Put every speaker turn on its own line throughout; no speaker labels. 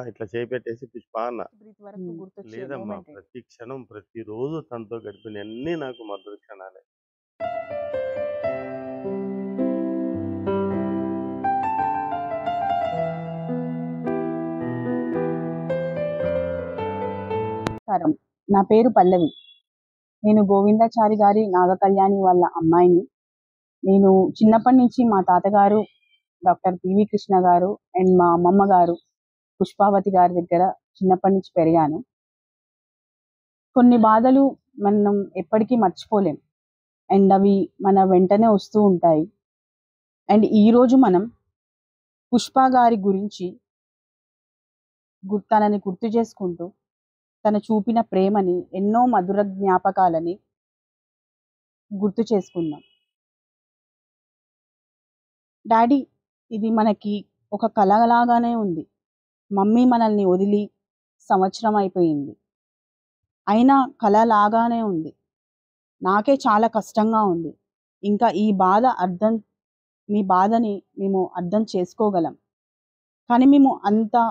ఇట్లా చేయి పెట్టేసి పుష్ప అన్న.
బ్రీత్ వరకు
హ్మ్.
గుర్తొచ్చే
లేదమ్మా,
మూమెంట్ ఏంటి?
ప్రతి క్షణం, ప్రతిరోజు తనతో గడిపినయన్నీ నాకు మధుర క్షణాలే.
నమస్కారం. నా పేరు పల్లవి. నేను గోవిందాచారి గారి నాగకళ్యాణి వాళ్ళ అమ్మాయిని. నేను చిన్నప్పటి నుంచి మా తాతగారు డాక్టర్ పివి కృష్ణ గారు అండ్ మా అమ్మమ్మ గారు పుష్పావతి గారి దగ్గర చిన్నప్పటి నుంచి పెరిగాను. కొన్ని బాధలు మనం ఎప్పటికీ మర్చిపోలేం అండ్ అవి మన వెంటనే వస్తూ ఉంటాయి. అండ్ ఈరోజు మనం పుష్ప గారి గురించి తనని గుర్తు చేసుకుంటూ తను చూపిన ప్రేమని, ఎన్నో మధుర జ్ఞాపకాలని గుర్తు చేసుకుందాం. డాడీ, ఇది మనకి ఒక కలలాగానే ఉంది. మమ్మీ మనల్ని వదిలి సంవత్సరం అయిపోయింది, అయినా కలలాగానే ఉంది. నాకే చాలా కష్టంగా ఉంది. ఇంకా ఈ బాధ మీ బాధని మేము అర్థం చేసుకోగలం, కానీ మేము అంతా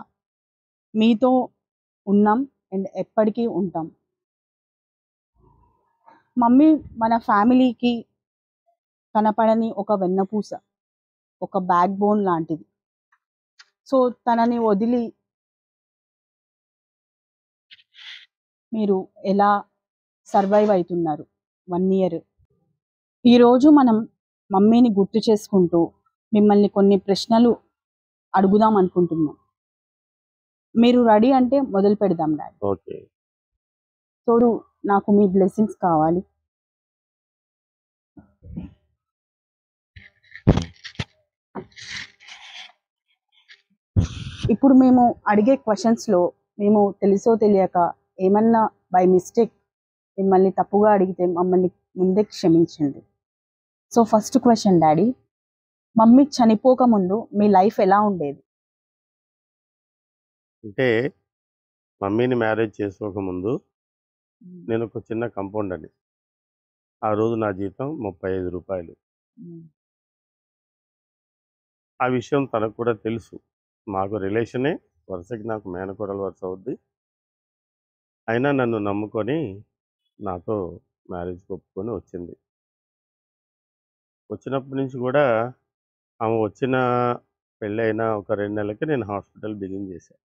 మీతో ఉన్నాం అండ్ ఎప్పటికీ ఉంటాం. మమ్మీ మన ఫ్యామిలీకి కనపడని ఒక వెన్నపూస, ఒక బ్యాక్ బోన్ లాంటిది. సో తనని వదిలి మీరు ఎలా సర్వైవ్ అవుతున్నారు 1 year? ఈరోజు మనం మమ్మీని గుర్తు చేసుకుంటూ మిమ్మల్ని కొన్ని ప్రశ్నలు అడుగుదాం అనుకుంటున్నాం. మీరు రెడీ అంటే మొదలు పెడదాం డాడీ.
ఓకే.
తోడు నాకు మీ బ్లెస్సింగ్స్ కావాలి. ఇప్పుడు మేము అడిగే క్వశ్చన్స్లో మేము తెలుసో తెలియక ఏమన్నా బై మిస్టేక్ మిమ్మల్ని తప్పుగా అడిగితే మమ్మల్ని ముందే క్షమించండి. So first question daddy, mummy చనిపోక ముందు మీ లైఫ్ ఎలా ఉండేది?
అంటే మమ్మీని మ్యారేజ్ చేసుకోకముందు నేను ఒక చిన్న కంపౌండర్ని. ఆ రోజు నా జీతం 35 రూపాయలు. ఆ విషయం తనకు కూడా తెలుసు. మాకు రిలేషనే, వరుసకి నాకు మేనకోడలు వరుస అవుద్ది. అయినా నన్ను నమ్ముకొని నాతో మ్యారేజ్కి ఒప్పుకొని వచ్చింది. వచ్చినప్పటి నుంచి కూడా ఆమె వచ్చిన పెళ్ళైన ఒక 2 నెలలకి నేను హాస్పిటల్ బిగిన్ చేశాను.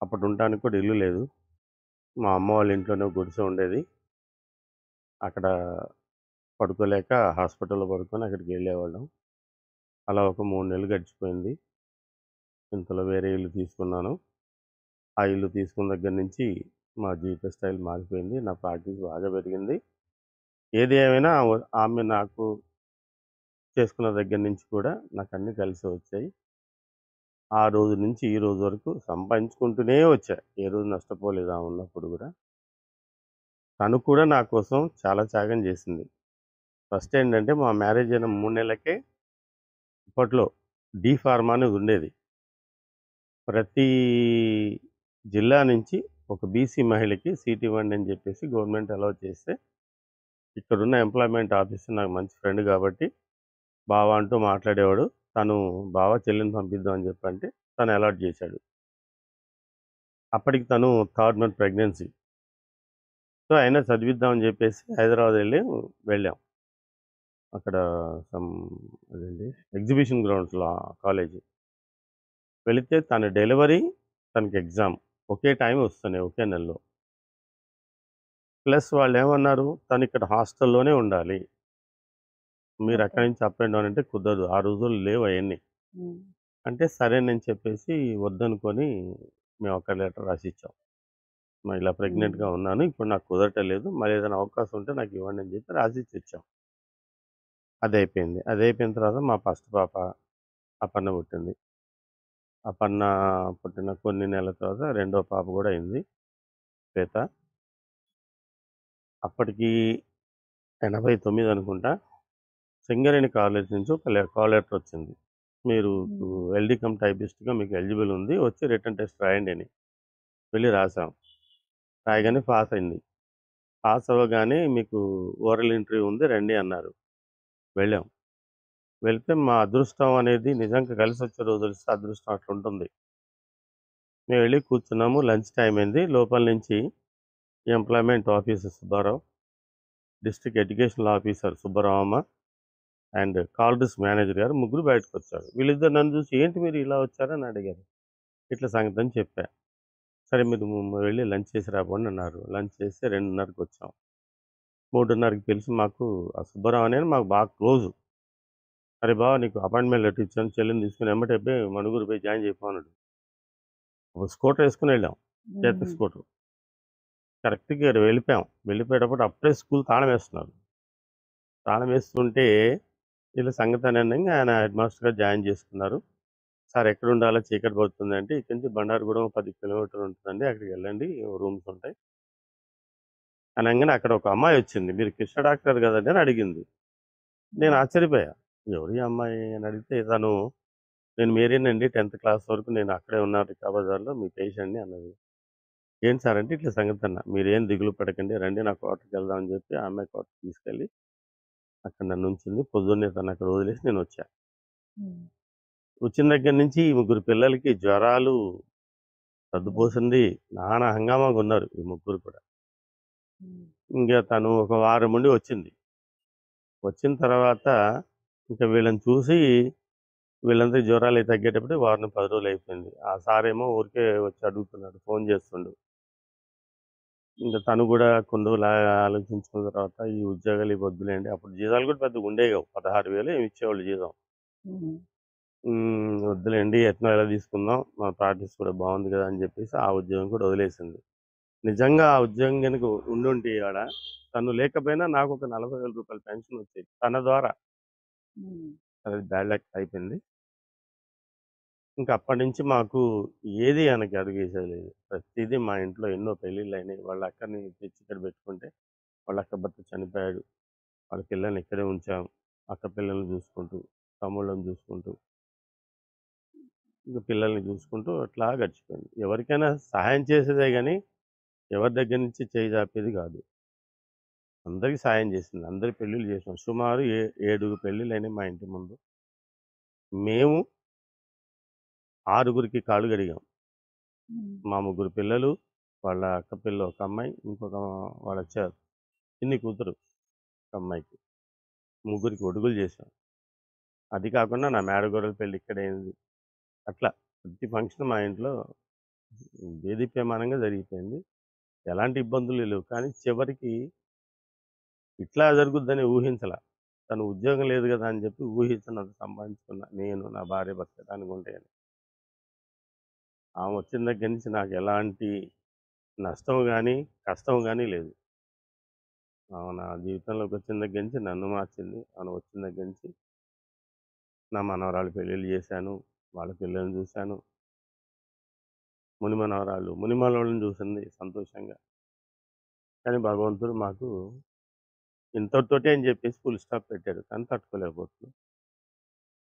అప్పుడు ఉండటానికి కూడా ఇల్లు లేదు. మా అమ్మ వాళ్ళ ఇంట్లోనే గుడిసె ఉండేది. అక్కడ పడుకోలేక హాస్పిటల్లో పడుకొని అక్కడికి వెళ్ళేవాళ్ళం. అలా ఒక 3 నెలలు గడిచిపోయింది. ఇంతలో వేరే ఇల్లు తీసుకున్నాను. ఆ ఇల్లు తీసుకున్న దగ్గర నుంచి మా జీవిత స్టైల్ మారిపోయింది. నా ప్రాక్టీస్ బాగా పెరిగింది. ఏది ఏమైనా ఆమె నాకు చేసుకున్న దగ్గర నుంచి కూడా నాకు అన్నీ కలిసి వచ్చాయి. ఆ రోజు నుంచి ఈ రోజు వరకు సంపాదించుకుంటూనే వచ్చా. ఏ రోజు నష్టపోలేదు ఆమె ఉన్నప్పుడు కూడా. తను కూడా నా కోసం చాలా త్యాగం చేసింది. ఫస్ట్ ఏంటంటే మా మ్యారేజ్ అయిన 3 నెలలకే అప్పట్లో డి ఫార్మా అనేది ఉండేది. ప్రతి జిల్లా నుంచి ఒక బీసీ మహిళకి సీట్ ఇవ్వండి అని చెప్పేసి గవర్నమెంట్ అలౌ చేస్తే, ఇక్కడున్న ఎంప్లాయ్మెంట్ ఆఫీసర్ నాకు మంచి ఫ్రెండ్ కాబట్టి బావ అంటూ మాట్లాడేవాడు. తను బావ చెల్లిని పంపిద్దాం అని చెప్పంటే తను అలాట్ చేశాడు. అప్పటికి తను 3rd మంత్ ప్రెగ్నెన్సీ. సో అయినా చదివిద్దామని చెప్పేసి హైదరాబాద్ వెళ్ళాం. అక్కడ సమ్ అదేంటి ఎగ్జిబిషన్ గ్రౌండ్స్లో కాలేజీ వెళితే తన డెలివరీ, తనకి ఎగ్జామ్ ఒకే టైం వస్తున్నాయి, ఒకే నెలలో. ప్లస్ వాళ్ళు ఏమన్నారు, తను ఇక్కడ హాస్టల్లోనే ఉండాలి, మీరు అక్కడి నుంచి అప్ అండ్ డౌన్ అంటే కుదరదు. ఆ రోజుల్లో లేవు అవన్నీ. అంటే సరేనని చెప్పేసి వద్దనుకొని మేము ఒక లెటర్ రాసిచ్చాం. ఇలా ప్రెగ్నెంట్గా ఉన్నాను, ఇప్పుడు నాకు కుదరటలేదు, మరి ఏదైనా అవకాశం ఉంటే నాకు ఇవ్వండి అని చెప్పి రాసిచ్చి ఇచ్చాం. అది అయిపోయింది. అది అయిపోయిన తర్వాత మా ఫస్ట్ పాప అపర్ణ పుట్టింది. అపర్ణ పుట్టిన కొన్ని నెలల తర్వాత రెండో పాప కూడా అయింది, శ్వేత. అప్పటికి 89 అనుకుంటా. సింగరేణి కాలేజ్ నుంచి ఒక కాల్ లెటర్ వచ్చింది, మీరు ఎల్డీ కమ్ టైపిస్ట్గా మీకు ఎలిజిబుల్ ఉంది, వచ్చి రిటర్న్ టెస్ట్ రాయండి అని. వెళ్ళి రాసాం. రాయగానే పాస్ అయింది. పాస్ అవ్వగానే మీకు ఓరల్ ఇంటర్వ్యూ ఉంది రండి అన్నారు. వెళ్ళాం. వెళ్తే మా అదృష్టం అనేది నిజంగా కలిసి వచ్చే రోజు వస్తే అదృష్టం అట్లా ఉంటుంది. మేము వెళ్ళి కూర్చున్నాము. లంచ్ టైం అయింది. లోపల నుంచి employment officer Subbarao, district educational officer Subbaramamma and collieries manager garu ముగ్గురు బయటకు వచ్చారు. వీళ్ళిద్దరు నన్ను చూసి ఏంటి మీరు ఇలా వచ్చారని అడిగారు. ఇట్లా సంగతి అని చెప్పా. సరే మీరు వెళ్ళి లంచ్ చేసి రాబోండి అన్నారు. లంచ్ చేస్తే 2:30కి వచ్చాం. 3:30కి పిలిచి మాకు ఆ సుబ్బారావు అనేది మాకు బాగా క్లోజు. అరే బావ నీకు అపాయింట్మెంట్ లెటర్ ఇచ్చాను, చెల్లిని తీసుకుని ఎమ్మటే పోయి మణుగూరు పోయి జాయిన్ చేయమన్నాడు. ఒక స్కూటర్ వేసుకుని వెళ్ళాం, చేతి స్కూటర్. కరెక్ట్గా వెళ్ళిపోయాం. వెళ్ళిపోయేటప్పుడు అప్పుడే స్కూల్ తాళం వేస్తున్నారు. తాళం వేస్తుంటే వీళ్ళ సంగతి అని ఆయన హెడ్ మాస్టర్గా జాయిన్ చేసుకున్నారు. సార్ ఎక్కడ ఉండాలో చీకటి పడుతుంది అంటే ఇక్కడి నుంచి బండారుగూడెం 10 కిలోమీటర్లు ఉంటుందండి, అక్కడికి వెళ్ళండి, రూమ్స్ ఉంటాయి అనగానే అక్కడ ఒక అమ్మాయి వచ్చింది. మీరు కృష్ణ డాక్టర్ కదండి అని అడిగింది. నేను ఆశ్చర్యపోయా, ఎవరి అమ్మాయి అని అడిగితే తను నేను మీరేనండి 10th క్లాస్ వరకు నేను అక్కడే ఉన్నాను రికాబజార్లో, మీ పేషెంట్ని అన్నది. ఏంటి సార్ అంటే ఇట్లా సంగతి అన్న, మీరేం దిగులు పడకండి, రండి నా కోటకి వెళ్దామని చెప్పి ఆ అమ్మాయి కోటకి తీసుకెళ్ళి అక్కడ నన్ను ఉంచింది. పొద్దున్నే తను అక్కడ వదిలేసి నేను వచ్చా. వచ్చిన దగ్గర నుంచి ఈ ముగ్గురు పిల్లలకి జ్వరాలు సర్దుపోసింది, నానా హంగామాగా ఉన్నారు ఈ ముగ్గురు కూడా. ఇంకా తను ఒక వారం ఉండి వచ్చింది. వచ్చిన తర్వాత ఇంకా వీళ్ళని చూసి వీళ్ళందరికీ జ్వరాలు అయి తగ్గేటప్పుడు వారం 10 రోజులు అయిపోయింది. ఆ సార్ ఏమో ఊరికే వచ్చి అడుగుతున్నాడు, ఫోన్ చేస్తుండు. ఇంకా తను కూడా కొన్ని రోజులు ఆలోచించుకున్న తర్వాత ఈ ఉద్యోగాలు ఇవి వద్దులేండి. అప్పుడు జీతాలు కూడా పెద్దగా ఉండేవి కావు, 16,000 ఏమి ఇచ్చేవాళ్ళు జీతం. వద్దులేండి, ఎట్నో ఎలా తీసుకుందాం, మా ప్రాక్టీస్ కూడా బాగుంది కదా అని చెప్పేసి ఆ ఉద్యోగం కూడా వదిలేసింది. నిజంగా ఆ ఉద్యోగం కనుక ఉండుంటే ఆడ తను లేకపోయినా నాకు ఒక 40,000 రూపాయల పెన్షన్ వచ్చేది తన ద్వారా. అది బ్యాడ్ లక్ అయిపోయింది. ఇంకా అప్పటి నుంచి మాకు ఏది వెనక్కి అడుగేసేది లేదు. ప్రతిదీ మా ఇంట్లో ఎన్నో పెళ్ళిళ్ళు అయినాయి. వాళ్ళ అక్కని తెచ్చి ఇక్కడ పెట్టుకుంటే వాళ్ళ అక్క భర్త చనిపోయాడు, వాళ్ళ పిల్లల్ని ఇక్కడే ఉంచాం. అక్క పిల్లల్ని చూసుకుంటూ, తమ్ముళ్ళని చూసుకుంటూ, ఇంకా పిల్లల్ని చూసుకుంటూ అట్లా గడిచిపోయింది. ఎవరికైనా సహాయం చేసేదే కానీ ఎవరి దగ్గర నుంచి చేయి చాపేది కాదు. అందరికీ సాయం చేసింది, అందరి పెళ్ళిళ్ళు చేసాం. సుమారు 7 పెళ్ళిళ్ళు అయినాయి మా ఇంటి ముందు. మేము 6గురికి కాళ్ళు కడిగాం. మా 3 పిల్లలు, వాళ్ళ అక్క పిల్ల ఒక అమ్మాయి, ఇంకొక వాళ్ళ చిన్ని కూతురు ఒక అమ్మాయికి, 3గురికి ఒడుగులు చేశాం. అది కాకుండా నా మేడగోడల పెళ్ళి ఇక్కడైంది. అట్లా ప్రతి ఫంక్షన్ మా ఇంట్లో దేదీప్యమానంగా జరిగిపోయింది. ఎలాంటి ఇబ్బందులు లేవు. కానీ చివరికి ఇట్లా జరుగుద్దని ఊహించలా. తను ఉద్యోగం లేదు కదా అని చెప్పి ఊహించినంత సంపాదించుకున్నా నేను, నా భార్య బతకడానికి ఉంటాయని. ఆమె వచ్చిన దగ్గర నుంచి నాకు ఎలాంటి నష్టం కానీ కష్టం కానీ లేదు. ఆమె నా జీవితంలోకి వచ్చిన దగ్గర నుంచి నన్ను మార్చింది. ఆమె వచ్చిన దగ్గర నుంచి నా మనవరాలు పెళ్ళిళ్ళు చేశాను, వాళ్ళ పిల్లల్ని చూశాను. ముని మనవరాళ్ళని చూసింది సంతోషంగా. కానీ భగవంతుడు మాకు ఇంతటితోటే అని చెప్పేసి ఫుల్ స్టాప్ పెట్టాడు, కానీ తట్టుకోలేకపోతున్నాం.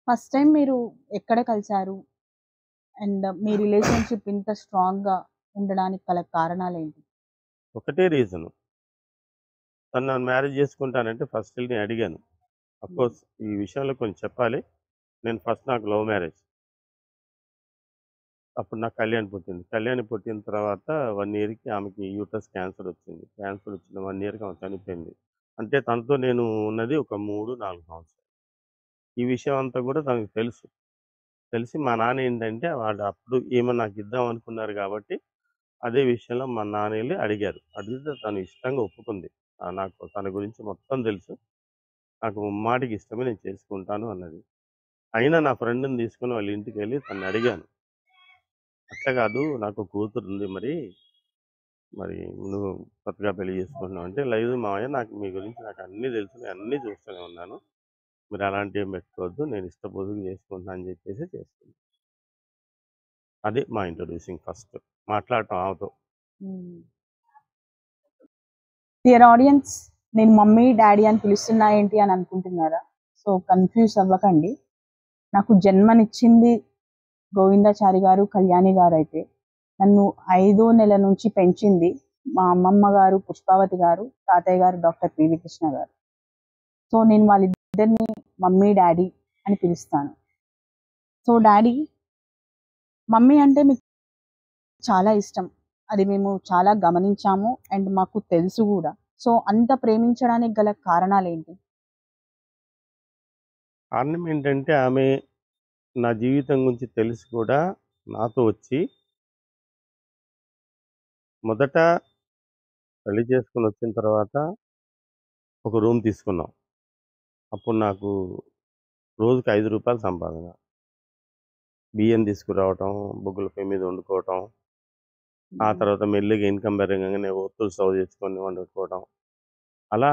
ఫస్ట్ టైం మీరు ఎక్కడ కలిశారు అండ్ మీ రిలేషన్షిప్ ఇంత స్ట్రాంగ్ గా ఉండడానికి గల కారణాలు ఏంటి?
ఒకటే రీజను, తను నన్ను మ్యారేజ్ చేసుకుంటానంటే ఫస్ట్ వెళ్ళి నేను అడిగాను. అఫ్కోర్స్ ఈ విషయంలో కొంచెం చెప్పాలి. నేను ఫస్ట్ నాకు లవ్ మ్యారేజ్. అప్పుడు నాకు కళ్యాణి పుట్టిన తర్వాత 1 ఇయర్కి ఆమెకి యూటరస్ క్యాన్సర్ వచ్చింది. క్యాన్సర్ వచ్చిన 1 ఇయర్కి ఆమె చనిపోయింది. అంటే తనతో నేను ఉన్నది ఒక 3-4 సంవత్సరాలు. ఈ విషయం అంతా కూడా తనకు తెలుసు. తెలిసి మా నాన్న ఏంటంటే వాళ్ళు అప్పుడు ఈమె నాకు ఇద్దాం అనుకున్నారు కాబట్టి అదే విషయంలో మా నాన్న వెళ్ళి అడిగారు. అడిగితే తను ఇష్టంగా ఒప్పుకుంది. నాకు తన గురించి మొత్తం తెలుసు, నాకు ముమ్మాటికి ఇష్టమే, నేను చేసుకుంటాను అన్నది. అయినా నా ఫ్రెండ్ని తీసుకుని వాళ్ళ ఇంటికి వెళ్ళి తను అడిగాను, అట్లా కాదు నాకు కూతురు ఉంది, మరి నువ్వు కొత్తగా పెళ్లి చేసుకుంటున్నావు అంటే, లేదు మావయ్య, నాకు మీ గురించి నాకు అన్నీ తెలుసు, నేను అన్నీ చూస్తూనే ఉన్నాను, మీరు అలాంటివి ఏం పెట్టుకోవద్దు, నేను ఇష్టపూర్వకంగా చేసుకుంటున్నాను అని చెప్పేసి చేసుకున్నాను. అది మా ఇంట్రొడ్యూసింగ్ ఫస్ట్ మాట్లాడటం ఆమెతో.
డియర్ ఆడియన్స్, నేను మమ్మీ డాడీ అని పిలుస్తున్నా ఏంటి అని అనుకుంటున్నారా? సో కన్ఫ్యూజ్ అవ్వకండి. నాకు జన్మనిచ్చింది గోవిందాచారి గారు, కళ్యాణి గారు అయితే నన్ను 5వ నెల నుంచి పెంచింది మా అమ్మమ్మ గారు పుష్పావతి గారు, తాతయ్య గారు డాక్టర్ పివి కృష్ణ గారు. సో నేను వాళ్ళిద్దరిని మమ్మీ డాడీ అని పిలుస్తాను. సో డాడీ, మమ్మీ అంటే మీకు చాలా ఇష్టం. అది మేము చాలా గమనించాము అండ్ మాకు తెలుసు కూడా. సో అంత ప్రేమించడానికి గల కారణాలేంటి?
కారణం ఏంటంటే ఆమె నా జీవితం గురించి తెలిసి కూడా నాతో వచ్చి మొదట పెళ్లి చేసుకొని వచ్చిన తర్వాత ఒక రూమ్ తీసుకున్నాం. అప్పుడు నాకు రోజుకి ₹5 సంపాదన. బియ్యం తీసుకురావటం, బొగ్గుల పొయ్యి మీద వండుకోవటం, ఆ తర్వాత మెల్లిగా ఇన్కమ్ పెరగంగానే ఒత్తులు స్టవ్ తెచ్చుకొని వండుకోవడం. అలా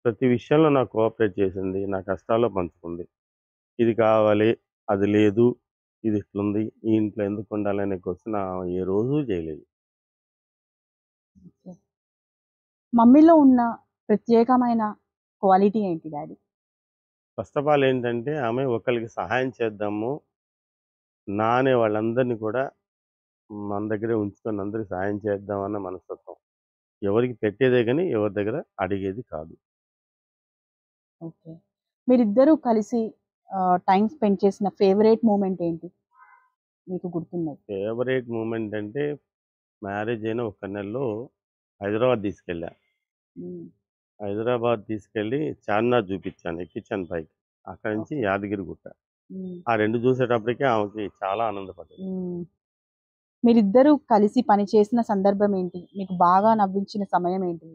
ప్రతి విషయంలో నాకు కోఆపరేట్ చేసింది. నా కష్టాల్లో పంచుకుంది. ఇది కావాలి, అది లేదు, ఇది ఇట్లుంది, ఈ ఇంట్లో ఎందుకు ఉండాలనే క్వశ్చన్ ఏ రోజు చేయలేదు.
మమ్మీలో ఉన్న ప్రత్యేకమైన క్వాలిటీ ఏంటి డాడీ?
ఫస్ట్ ఆఫ్ ఆల్ ఏంటంటే ఆమె ఒకరికి సహాయం చేద్దాము, నా అనే వాళ్ళందరినీ కూడా మన దగ్గరే ఉంచుకొని అందరికి సహాయం చేద్దామన్న మనస్తత్వం. ఎవరికి పెట్టేదే కానీ ఎవరి దగ్గర అడిగేది కాదు.
ఓకే. మీరిద్దరూ కలిసి టైం స్పెండ్ చేసిన ఫేవరెట్ మూమెంట్ ఏంటి మీకు గుర్తున్నది?
ఫేవరెట్ మూమెంట్ అంటే మ్యారేజ్ అయిన ఒక నెలలో హైదరాబాద్ తీసుకెళ్ళా. హైదరాబాద్ తీసుకెళ్ళి చార్మినార్ చూపించాను, ఎక్కించాను పైకి. అక్కడి నుంచి
ఓకే.
యాదగిరిగుట్ట. ఆ 2 చూసేటప్పటికే ఆమెకి చాలా ఆనందపడ్డది.
మీరిద్దరూ కలిసి పని చేసిన సందర్భం ఏంటి? మీకు బాగా నవ్వించిన సమయం ఏంటి?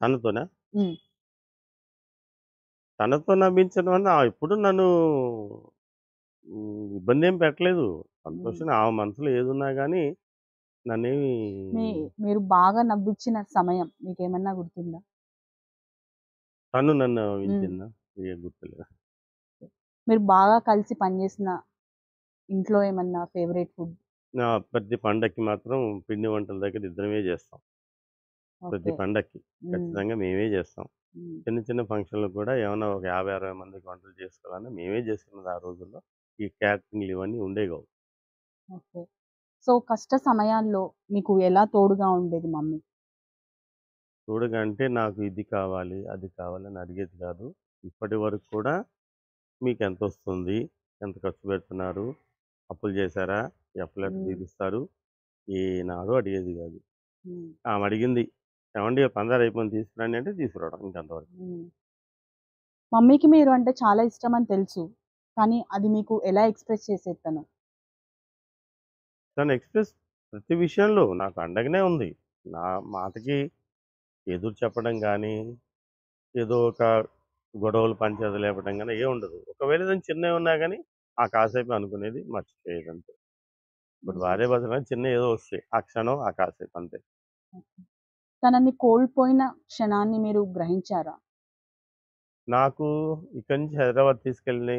తనతోనా?
హ్మ్.
తనతో నవ్వించడం వల్ల ఎప్పుడు నన్ను ఇబ్బంది ఏం పెట్టలేదు. సంతోషంగా ఆమె మనసులో ఏదున్నా గానీ నన్నేమి
మీరు బాగా నవ్వించిన సమయం మీకేమన్నా గుర్తుందా?
తను నన్ను నవ్వించిందా? ఏం గుర్తులేదు.
మీరు బాగా కలిసి పనిచేసిన ఇంట్లో ఏమన్నా ఫేవరెట్ ఫుడ్?
ప్రతి పండక్కి మాత్రం పిండి వంటల దగ్గర ఇద్దరమే చేస్తాం. ప్రతి
ఓకే.
పండక్కి ఖచ్చితంగా మేమే చేస్తాం. చిన్న చిన్న ఫంక్షన్‌లకు కూడా ఏమన్నా ఒక 50, 60 మందికి వంటలు చేసుకోవాలన్నా మేమే చేసుకున్నది ఆ రోజుల్లో. ఈ క్యాటరింగ్‌లు ఇవన్నీ ఉండేవి కావు.
ఓకే. సో కష్ట సమయాల్లో మీకు ఎలా తోడుగా ఉండేది మమ్మీ?
తోడుగా అంటే నాకు ఇది కావాలి, అది కావాలని అడిగేది కాదు. ఇప్పటి వరకు కూడా మీకెంతొస్తుంది? ఎంత ఖర్చు పెడుతున్నారు? అప్పులు చేశారా? ఈ అప్పులు ఎట్లా తీరుస్తారు? ఏనాడు అడిగేది కాదు. ఆమె అడిగింది, "ఏవండీ పందారు అయిపోయింది తీసుకురండి" అంటే తీసుకురావడం ఇంకంతవరకు.
మమ్మీకి మీరు అంటే చాలా ఇష్టమని తెలుసు. కానీ అది మీకు ఎలా ఎక్స్‌ప్రెస్ చేసేది తను?
తను ఎక్స్‌ప్రెస్ ప్రతి విషయంలో నాకు అండగానే ఉంది. నా మాటకి ఎదురు చెప్పడం గానీ, ఏదో ఒక గొడవలు పంచాయతీలు లేపడం గానీ ఏముండదు. ఒకవేళ ఏదైనా చిన్నవి ఉన్నా గానీ, ఆ కాసేపు అనుకునేది మర్చిపోయేదంతే. ఇప్పుడు భార్యాభర్తలు చిన్నవి ఏదో వస్తాయి. ఆ క్షణం, ఆ కాసేపు అంతే.
తనని కోల్పోయిన క్షణాన్ని మీరు గ్రహించారా?
నాకు ఇక్కడి నుంచి హైదరాబాద్ తీసుకెళ్ళి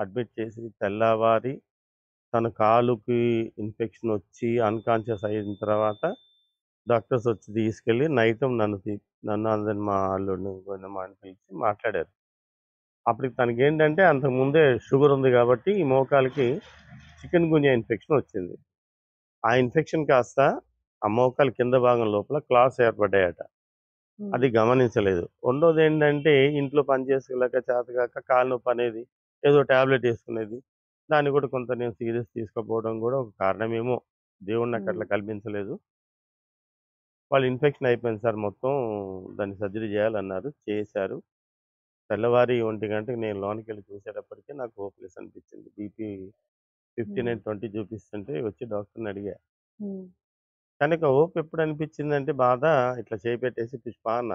అడ్మిట్ చేసి తెల్లవారి తన కాలుకి ఇన్ఫెక్షన్ వచ్చి అన్‌కాన్షియస్ అయిన తర్వాత డాక్టర్స్ వచ్చి తీసుకెళ్ళి నైట్ నన్ను అందరిని మా అల్లుడిని, వదినమ్మ అని పిలిచి మాట్లాడారు. అప్పటికి తనకేంటంటే అంతకుముందే షుగర్ ఉంది కాబట్టి ఈ మోకాలికి చికెన్ గున్యా ఇన్ఫెక్షన్ వచ్చింది. ఆ ఇన్ఫెక్షన్ కాస్త ఆ మోకాలు కింద భాగం లోపల క్లాట్స్ ఏర్పడ్డాయట. అది గమనించలేదు. రెండోదేంటంటే ఇంట్లో పని చేసుకోలేక చేతగాక కాలు నొప్పి అనేది ఏదో టాబ్లెట్ యేసుకునేది. దాన్ని కూడా కొంత నేను సీరియస్ తీసుకోకపోవడం కూడా ఒక కారణమేమో. దేవుడు నాకు అట్లా కల్పించలేదు. వాళ్ళు ఇన్ఫెక్షన్ అయిపోయింది సార్ మొత్తం, దాన్ని సర్జరీ చేయాలన్నారు. చేశారు. తెల్లవారి 1 గంటకి నేను లోనకెళ్ళి చూసేటప్పటికే నాకు హోప్‌లెస్ అనిపించింది. బీపీ 59, 20 చూపిస్తుంటే వచ్చి డాక్టర్‌ని అడిగా. కానీ ఇక హోప్ ఎప్పుడు అనిపించిందంటే బాధ ఇట్లా చేయి పెట్టేసి పుష్ప అన్న.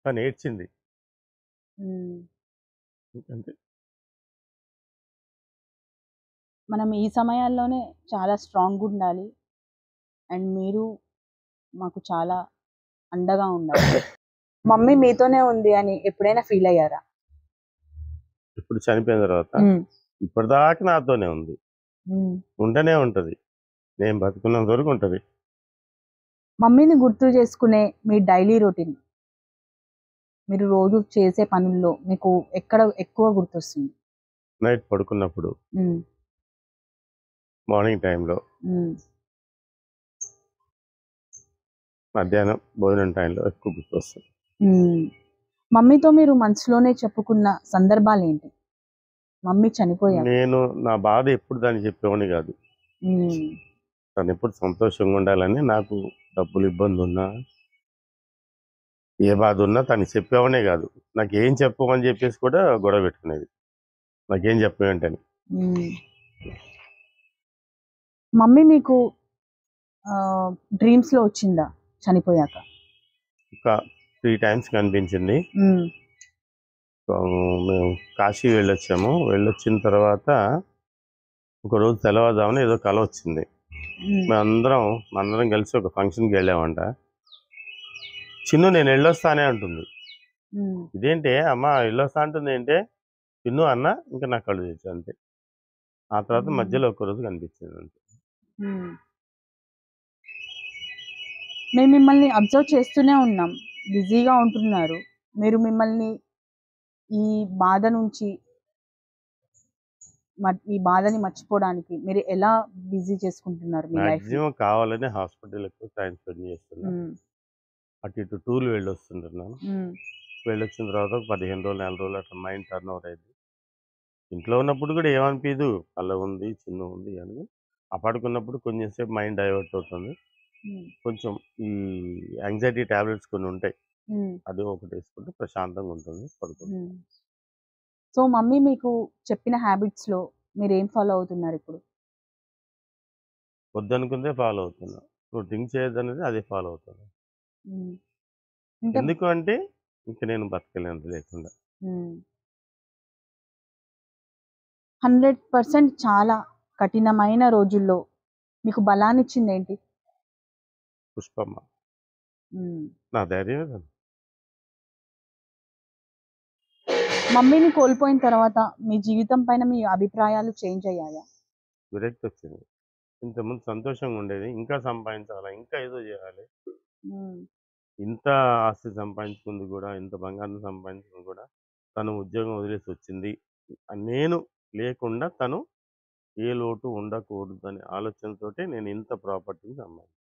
తను ఏడ్చింది. అంతే.
మనం ఈ సమయాల్లోనే చాలా స్ట్రాంగ్‌గా ఉండాలి. అండ్ మీరు మాకు చాలా అండగా ఉండాలి. మమ్మీ మీతోనే ఉంది అని ఎప్పుడైనా ఫీల్ అయ్యారా?
ఇప్పుడు చనిపోయిన తర్వాత ఇప్పటిదాకా నాతోనే ఉంది. ఉంటూనే ఉంటది. నేను బతుకున్నంత వరకు ఉంటది.
మమ్మీని గుర్తు చేసుకునే మీ డైలీ రొటీన్, మీరు రోజు చేసే పనుల్లో మీకు ఎక్కడ ఎక్కువ గుర్తొస్తుంది?
నైట్ పడుకున్నప్పుడు, మార్నింగ్ టైంలో, మధ్యాహ్నం భోజనం టైంలో ఎక్కువ గుర్తొస్తుంది.
మమ్మీతో మీరు మనసులోనే చెప్పుకున్న సందర్భాలు ఏంటి? మమ్మీ చనిపోయాక.
నేను నా బాధ ఎప్పుడు దాన్ని చెప్పేవాడిని కాదు.
ఉమ్,
తను ఎప్పుడు సంతోషంగా ఉండాలని, నాకు డబ్బులు ఇబ్బంది ఉన్నా ఏ బాధ ఉన్నా తనకి చెప్పేవాడే కాదు. నాకేం చెప్పమని చెప్పేసి కూడా గొడవ పెట్టుకునేది, నాకేం చెప్పేంటని.
ఉమ్. మమ్మీ మీకు డ్రీమ్స్ లో వచ్చిందా చనిపోయాక?
ఒక 3 times కనిపించింది.
ఉమ్,
మేము కాశీ వెళ్ళొచ్చాము. వెళ్ళొచ్చిన తర్వాత ఒకరోజు తెల్లవారుజామున ఏదో కల వచ్చింది.
ఉమ్,
అందరం కలిసి ఒక ఫంక్షన్కి వెళ్ళామంట. చిన్ను నేను వెళ్ళొస్తానే అంటుంది.
ఉమ్,
ఇదేంటి అమ్మ వెళ్ళొస్తా అంటుంది ఏంటే చిన్ను అన్న, ఇంకా నా కళ్ళు తెచ్చు అంతే. ఆ తర్వాత మధ్యలో ఒక్కరోజు కనిపించింది అంతే.
ఉమ్. మేము మిమ్మల్ని అబ్జర్వ్ చేస్తూనే ఉన్నాం, బిజీగా ఉంటున్నారు. మీరు మిమ్మల్ని ఈ బాధ నుంచి ఈ బాధని మర్చిపోవడానికి మీరు ఎలా బిజీ చేసుకుంటున్నారు మీ లైఫ్?
మాక్సిమం కావాలని హాస్పిటల్ ఎక్కువ టైం స్పెండ్ చేస్తున్నా. అటు ఇటు టూర్లు వెళ్ళొస్తుంటున్నాను. వెళ్ళొచ్చిన తర్వాత 15 రోజులు 4 రోజులు అట్లా మైండ్ టర్న్ ఓవర్ అయింది. ఇంట్లో ఉన్నప్పుడు కూడా ఏమనిపించదు, అలా ఉంది చిన్న ఉంది అని. అప్పటికున్నప్పుడు కొంచెంసేపు మైండ్ డైవర్ట్ అవుతుంది. కొంచెం ఈ యాంగ్జైటీ టాబ్లెట్స్ కొన్ని ఉంటాయి, అది ఒకటి వేసుకుంటే ప్రశాంతంగా ఉంటుంది, పడుతుంది.
సో మమ్మీ మీకు చెప్పిన హ్యాబిట్స్ లో మీరు ఏం ఫాలో అవుతున్నారు ఇప్పుడు?
వద్దనుకుందే ఫాలో అవుతున్నా. నువ్వు డ్రింక్ చేయొద్దు అనేది అదే ఫాలో అవుతున్నా.
అంటే
ఎందుకు అంటే ఇంక నేను బతకలేను లేకుండా.
100% చాలా కఠినమైన రోజుల్లో మీకు బలాన్ని ఇచ్చింది ఏంటి?
పుష్పమ్మ నా ధైర్యమే కదా.
మమ్మీని కోల్పోయిన తర్వాత మీ జీవితం పైన మీ అభిప్రాయాలు చేంజ్ అయ్యాయా?
విరక్తి వచ్చింది. ఇంతకుముందు సంతోషంగా ఉండేది, ఇంకా సంపాదించాలా, ఇంకా ఏదో చేయాలి. ఇంత ఆస్తి సంపాదించుకుంది కూడా, ఇంత బంగారం సంపాదించుకుంది కూడా తను ఉద్యోగం వదిలేసి వచ్చింది. నేను లేకుండా తను ఏ లోటు ఉండకూడదు అనే ఆలోచనతోటి నేను ఇంత ప్రాపర్టీని సంపాదించాను.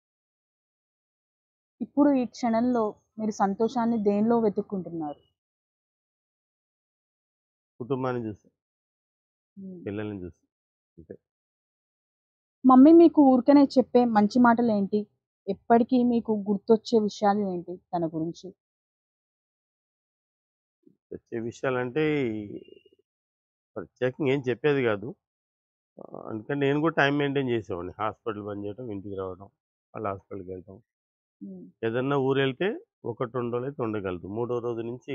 ఇప్పుడు ఈ క్షణంలో మీరు సంతోషాన్ని దేనిలో వెతుక్కుంటున్నారు?
కుటుంబాన్ని చూసి, పిల్లల్ని చూసి అంతే.
మమ్మీ మీకు ఊరికనే చెప్పే మంచి మాటలు ఏంటి? ఎప్పటికీ మీకు గుర్తొచ్చే విషయాలు ఏంటి తన గురించి?
వచ్చే విషయాలంటే ప్రత్యేకంగా ఏం చెప్పేది కాదు. అందుకని నేను కూడా టైం మెయింటైన్ చేసేవాడిని. హాస్పిటల్ పని చేయడం, ఇంటికి రావడం, మళ్ళీ హాస్పిటల్కి వెళ్ళటం. ఏదన్నా ఊరు వెళ్తే 1-2 రోజులు అయితే ఉండగలుగుతాం. 3వ రోజు నుంచి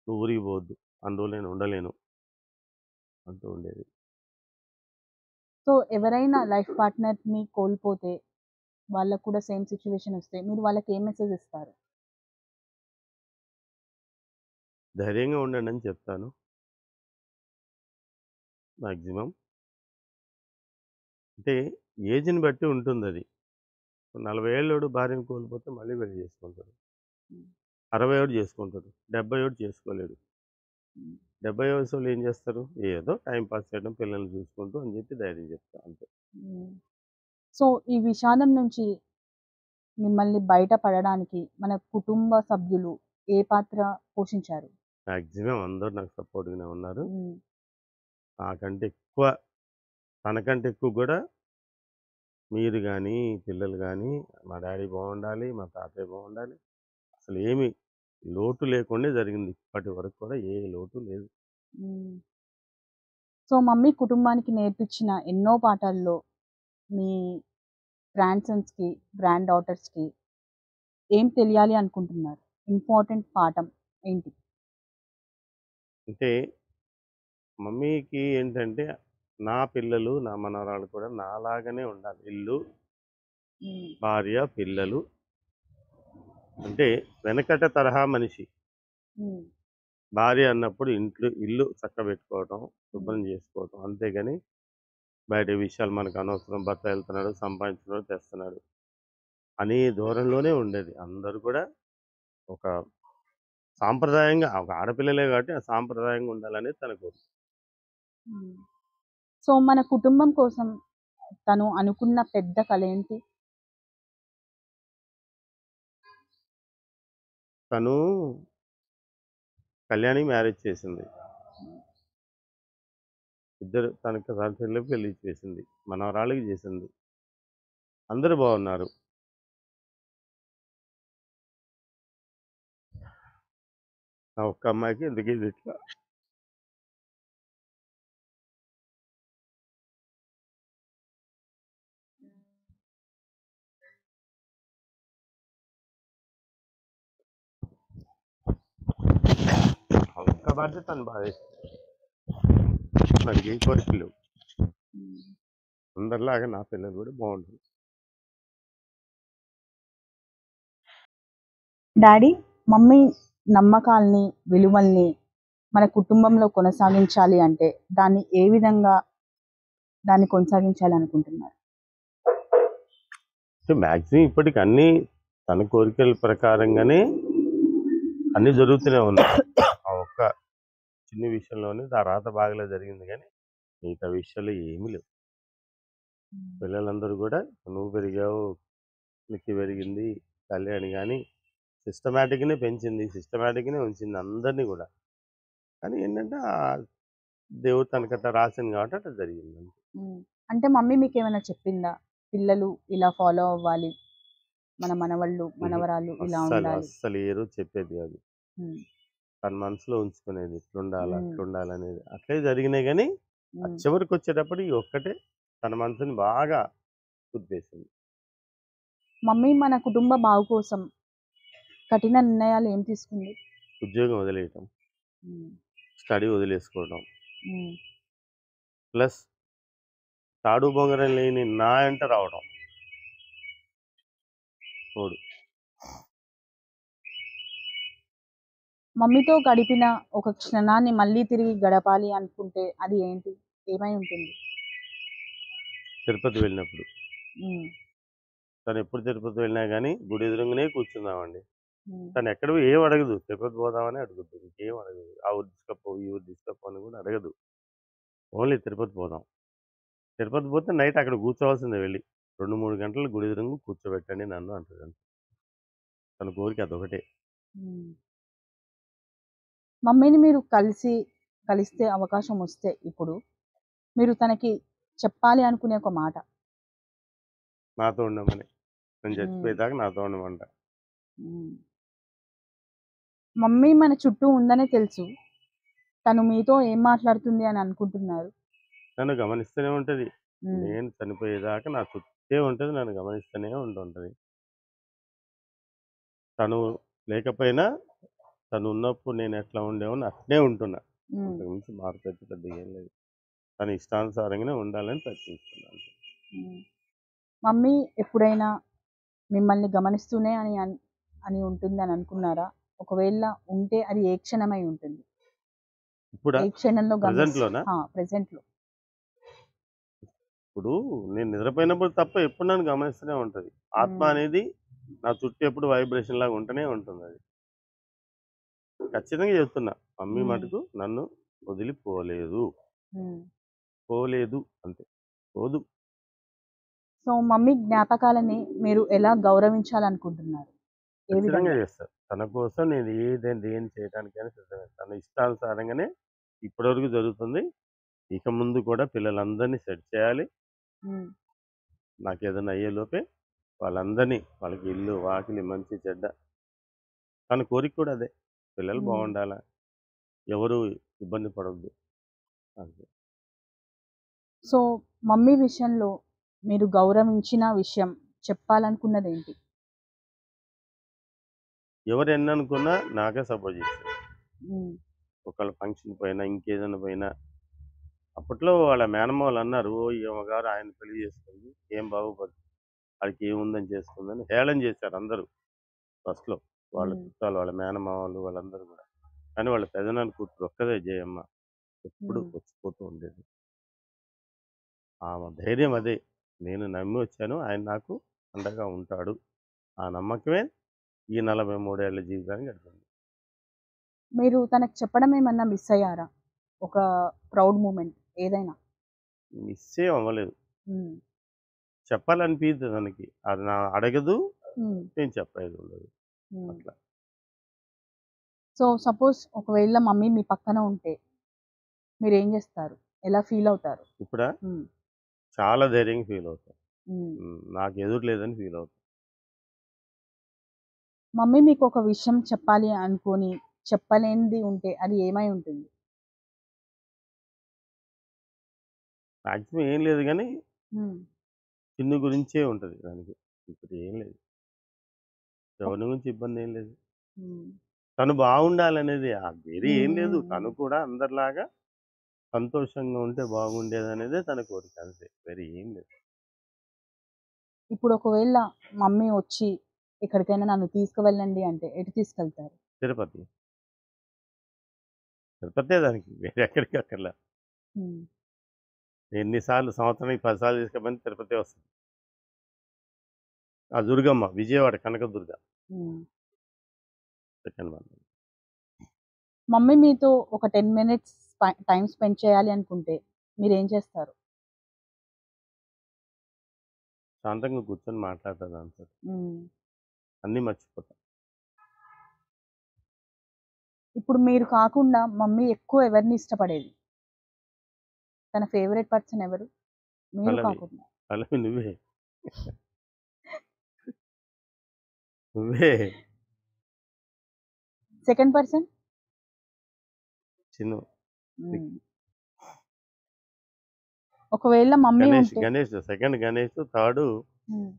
నువ్వు ఊరికి పోవద్దు, అన్ని రోజులు నేను ఉండలేను అంటూ ఉండేది.
సో ఎవరైనా లైఫ్ పార్ట్నర్ని కోల్పోతే, వాళ్ళకు కూడా సేమ్ సిచ్యువేషన్ వస్తే మీరు వాళ్ళకి ఏం మెసేజ్ ఇస్తారు?
ధైర్యంగా ఉండండి అని చెప్తాను మ్యాక్సిమం. అంటే ఏజ్ని బట్టి ఉంటుంది అది. 40 ఏళ్ళోడు భార్యను కోల్పోతే మళ్ళీ పెళ్లి చేసుకుంటాడు. 60 ఏడు చేసుకుంటాడు, 70 ఏడు చేసుకోలేడు. 70 వయసు వాళ్ళు ఏం చేస్తారు? ఏదో టైం పాస్ చేయడం, పిల్లల్ని చూసుకుంటూ అని చెప్పి ధైర్యం చెప్తాను అంతే.
సో ఈ విషాదం నుంచి మిమ్మల్ని బయటపడడానికి మన కుటుంబ సభ్యులు ఏ పాత్ర పోషించారు?
మ్యాక్సిమం అందరూ నాకు సపోర్ట్గానే ఉన్నారు. నాకంటే ఎక్కువ, తనకంటే ఎక్కువ కూడా మీరు కానీ, పిల్లలు కానీ, మా డాడీ బాగుండాలి, మా తాతయ్య బాగుండాలి, అసలు ఏమి లోటు లేకుండా జరిగింది. ఇప్పటి వరకు కూడా ఏ లోటు లేదు.
సో మమ్మీ కుటుంబానికి నేర్పించిన ఎన్నో పాఠాల్లో మీ గ్రాండ్ సన్స్కి, గ్రాండ్ డాటర్స్కి ఏం తెలియాలి అనుకుంటున్నారు? ఇంపార్టెంట్ పాఠం ఏంటి?
అంటే మమ్మీకి ఏంటంటే నా పిల్లలు, నా మనవరాలు కూడా నాలాగానే ఉండాలి. ఇల్లు, భార్య, పిల్లలు. అంటే వెనకట తరహా మనిషి. భార్య అన్నప్పుడు ఇల్లు చక్కబెట్టుకోవటం, శుభ్రం చేసుకోవటం, అంతేగాని బయట విషయాలు మనకు అనవసరం, భర్త వెళ్తున్నాడు, సంపాదించున్నాడు, తెస్తున్నాడు అనే ధోరణిలోనే ఉండేది. అందరూ కూడా ఒక సాంప్రదాయంగా, ఒక ఆడపిల్లలే కాబట్టి ఆ సాంప్రదాయంగా ఉండాలనేది తన కోరిక.
సో మన కుటుంబం కోసం తను అనుకున్న పెద్ద కళ ఏంటి?
తను కళ్యాణి మ్యారేజ్ చేసింది. ఇద్దరు తనకు తన చెల్లికి పెళ్లి చేసింది. మనవరాలికి చేసింది. అందరూ బాగున్నారు. ఆ ఒక్క అమ్మాయికి ఎందుకు ఇది ఇట్లా? ఆ ఒక్క బాధ్యత తను బాధేస్తుంది. నాకు ఏ కోరికలు లేవు. అందరిలాగా నా పిల్లలు కూడా బాగుంటుంది.
డాడీ, మమ్మీ నమ్మకాల్ని, విలువల్ని మన కుటుంబంలో కొనసాగించాలి అంటే దాన్ని ఏ విధంగా దాన్ని కొనసాగించాలి అనుకుంటున్నారు?
మ్యాక్సిమం ఇప్పటికి అన్ని తన కోరికల ప్రకారంగానే అన్ని జరుగుతూనే ఉన్నాయి. ఆ ఒక్క చిన్న విషయంలోనే ఆ రాత బాగాలే జరిగింది, కానీ మిగతా విషయాలు ఏమీ లేవు. పిల్లలందరూ కూడా నువ్వు పెరిగావు, నీకు పెరిగింది కళ్యాణి కానీ సిస్టమేటిక్గానే పెంచింది, సిస్టమేటిక్గానే ఉంచింది అందరినీ కూడా. కానీ ఏంటంటే దేవుడు తనకట్లా రాసింది కాబట్టి అట్లా జరిగింది.
అంటే మమ్మీ మీకు ఏమైనా చెప్పిందా, పిల్లలు ఇలా ఫాలో అవ్వాలి, మన మనవళ్ళు మనవరాలు ఇలా ఉండాలి?
అస్సలు ఏ రోజు చెప్పేది కాదు. తన మనసులో ఉంచుకునేది ఇట్లుండాలి అట్లుండాలి అనేది. అట్లే జరిగినాయి, కానీ చివరికి వచ్చేటప్పుడు ఈ ఒక్కటే తన మనసుని బాగా గుర్తేసింది.
మమ్మీ మన కుటుంబ బావు కోసం కఠిన నిర్ణయాలు ఏం తీసుకుంది?
ఉద్యోగం వదిలేయటం, స్టడీ వదిలేసుకోవడం, ప్లస్ తాడు బొంగరం లేని నా ఎంట రావడం. తోడు
మమ్మీతో గడిపిన ఒక క్షణాన్ని మళ్ళీ తిరిగి గడపాలి అనుకుంటే అది ఏంటి, ఏమై ఉంటుంది?
తిరుపతి వెళ్ళినప్పుడు. తను ఎప్పుడు తిరుపతి వెళ్ళినా కానీ గుడి ఎదురుగానే కూర్చుందామండి. తను ఎక్కడ ఏం అడగదు, తిరుపతి పోదామని అడుగుద్దు, ఇంకేం అడగదు. ఆ ఊరు తీసుకపో ఈ ఊరు తీసుకపో అని కూడా అడగదు. ఓన్లీ తిరుపతి పోదాం. తిరుపతి పోతే నైట్ అక్కడ కూర్చోవాల్సిందే, వెళ్ళి 2-3 గంటలు గుడి ఎదురుగా కూర్చోబెట్టండి నన్ను అంటుంది. తన కోరిక అదొకటే.
మమ్మీని మీరు కలిస్తే అవకాశం వస్తే ఇప్పుడు మీరు తనకి చెప్పాలి అనుకునే ఒక మాట?
నాతో ఉండమని, నేను చచ్చిపోయేదాకా నాతో ఉండమంట.
మమ్మీ మన చుట్టూ ఉందనే తెలుసు, తను మీతో ఏం మాట్లాడుతుంది అని అనుకుంటున్నారు?
నన్ను గమనిస్తూనే ఉంటుంది. నేను చనిపోయేదాకా నా చుట్టే ఉంటుంది, నన్ను గమనిస్తూనే ఉంటుంటుంది. తను లేకపోయినా తను ఉన్నప్పుడు నేను ఎట్లా ఉండేవాడిని అట్నే ఉంటున్నా. అంతకుమించి మార్పు అయితే పెద్దగా ఏం లేదు. తన ఇష్టానుసారంగానే ఉండాలని ప్రయత్నిస్తున్నాను.
మమ్మీ ఎప్పుడైనా మిమ్మల్ని గమనిస్తూనే అని ఉంటుంది అని అనుకున్నారా? ఒకవేళ ఉంటే అది ఏ క్షణమై ఉంటుంది?
ఇప్పుడు
ఏ క్షణంలో?
ప్రెసెంట్లో. ఇప్పుడు నేను నిద్రపోయినప్పుడు తప్ప ఎప్పుడు నన్ను గమనిస్తూనే ఉంటుంది. ఆత్మ అనేది నా చుట్టూ ఎప్పుడు వైబ్రేషన్ లాగా ఉంటూనే ఉంటుంది. అది ఖచ్చితంగా చెప్తున్నా, మమ్మీ మటుకు నన్ను వదిలిపోలేదు, పోలేదు, అంతే, పోదు.
సో మమ్మీ జ్ఞాపకాలని మీరు ఎలా గౌరవించాలనుకుంటున్నారు?
ఖచ్చితంగా చేస్తారు. తన కోసం నేను ఏం చేయడానికైనా సిద్ధమే. తన ఇష్టానుసారంగానే ఇప్పటివరకు జరుగుతుంది. ఇక ముందు కూడా పిల్లలందరినీ సెట్ చేయాలి. నాకు ఏదైనా అయ్యేలోపే వాళ్ళందరినీ, వాళ్ళకి ఇల్లు వాకిలి మంచి చెడ్డ, తన కోరిక కూడా అదే, పిల్లలు బాగుండాలా, ఎవరు ఇబ్బంది పడవద్దు అంతే.
సో మమ్మీ విషయంలో మీరు గౌరవించిన విషయం చెప్పాలనుకున్నది ఏంటి? ఎవరు
ఎన్ని అనుకున్నా నాకే సపోర్ట్ చేస్తారు. ఒకళ్ళ ఫంక్షన్ పోయినా ఇంకేదైనా పోయినా, అప్పట్లో వాళ్ళ మేనమ్మ వాళ్ళు అన్నారు, ఓ ఈమెగారు ఆయన పెళ్లి చేసుకుంది, ఏం బాగుపడదు, వాడికి ఏముందని చేసుకుందని హేళన చేశారు అందరూ ఫస్ట్లో. వాళ్ళ చుట్టాలు, వాళ్ళ మేనమ్మ వాళ్ళు, వాళ్ళందరూ కూడా. కానీ వాళ్ళ పెదనాన్న కూతురు ఒక్కదే జయమ్మ ఎప్పుడు వచ్చిపోతూ ఉండేది. ఆమె ధైర్యం అదే. నేను నమ్మి వచ్చాను, ఆయన నాకు అండగా ఉంటాడు, ఆ నమ్మకమే ఈ 43 ఏళ్ల జీవితాన్ని గడిపింది.
మీరు తనకు చెప్పడం ఏమన్నా మిస్ అయ్యారా? ఒక ప్రౌడ్ మూమెంట్ ఏదైనా?
మిస్ ఏం అవ్వలేదు. చెప్పాలనిపించదు తనకి, అది నా అడగదు, నేను చెప్పేది ఉండదు అట్లా.
సో సపోజ్ ఒకవేళ మమ్మీ మీ పక్కన ఉంటే మీరేం చేస్తారు? ఎలా ఫీల్ అవుతారు?
ఇప్పుడా
హ్మ్.
చాలా ధైర్యంగా ఫీల్ అవుతాను.
హ్మ్.
నాకు ఎదురు లేదని ఫీల్ అవుతాను.
మమ్మీ మీకు ఒక విషయం చెప్పాలి అనుకోని చెప్పలేనిది ఉంటే అది ఏమై ఉంటుంది?
మాక్సిమం ఏం లేదు కానీ
హ్మ్.
చిన్ను గురించే ఉంటుంది దానికి. ఇప్పుడు ఏం లేదు.
ఓక్
ఎవరి గురించి ఇబ్బంది ఏం లేదు.
హ్మ్.
తను బాగుండాలనేది వేరే
హ్మ్.
ఏం
హ్మ్.
లేదు.
హ్మ్.
తను కూడా అందరిలాగా సంతోషంగా ఉంటే బాగుండేదనేదే తన కోరిక అంతే. వేరే ఏం లేదు.
ఇప్పుడు ఒకవేళ మమ్మీ వచ్చి ఎక్కడికైనా నన్ను తీసుకువెళ్ళండి అంటే ఎటు తీసుకెళ్తారు?
తిరుపతి. తిరుపతే దానికి. వేరే ఎక్కడికి అక్కర్లా.
హ్మ్.
ఎన్ని సార్లు సంవత్సరానికి 10 సార్లు తీసుకపోయినా తిరుపతే వస్తది. ఆ దుర్గమ్మ విజయవాడ కనకదుర్గ
హ్మ్.
Second one.
మమ్మీ మీతో ఒక 10 మినిట్స్ టైమ్ స్పెండ్ చేయాలి అనుకుంటే మీరేం చేస్తారు?
శాంతంగా కూర్చొని మాట్లాడతా దానితోటి.
హ్మ్.
అన్నీ మర్చిపోతా.
ఇప్పుడు మీరు కాకుండా మమ్మీ ఎక్కువ ఎవరిని ఇష్టపడేది? తన ఫేవరెట్ పర్సన్ ఎవరు? మీరు
పల్లవి.
కాకుండా.
పల్లవి నువ్వే. నువ్వే.
Second person?
చిన్ను.
హ్మ్. ఒకవేళ మమ్మీ
గణేష్.
ఉంటే
గణేష్ సెకండ్ గణేష్. థర్డు
హ్మ్.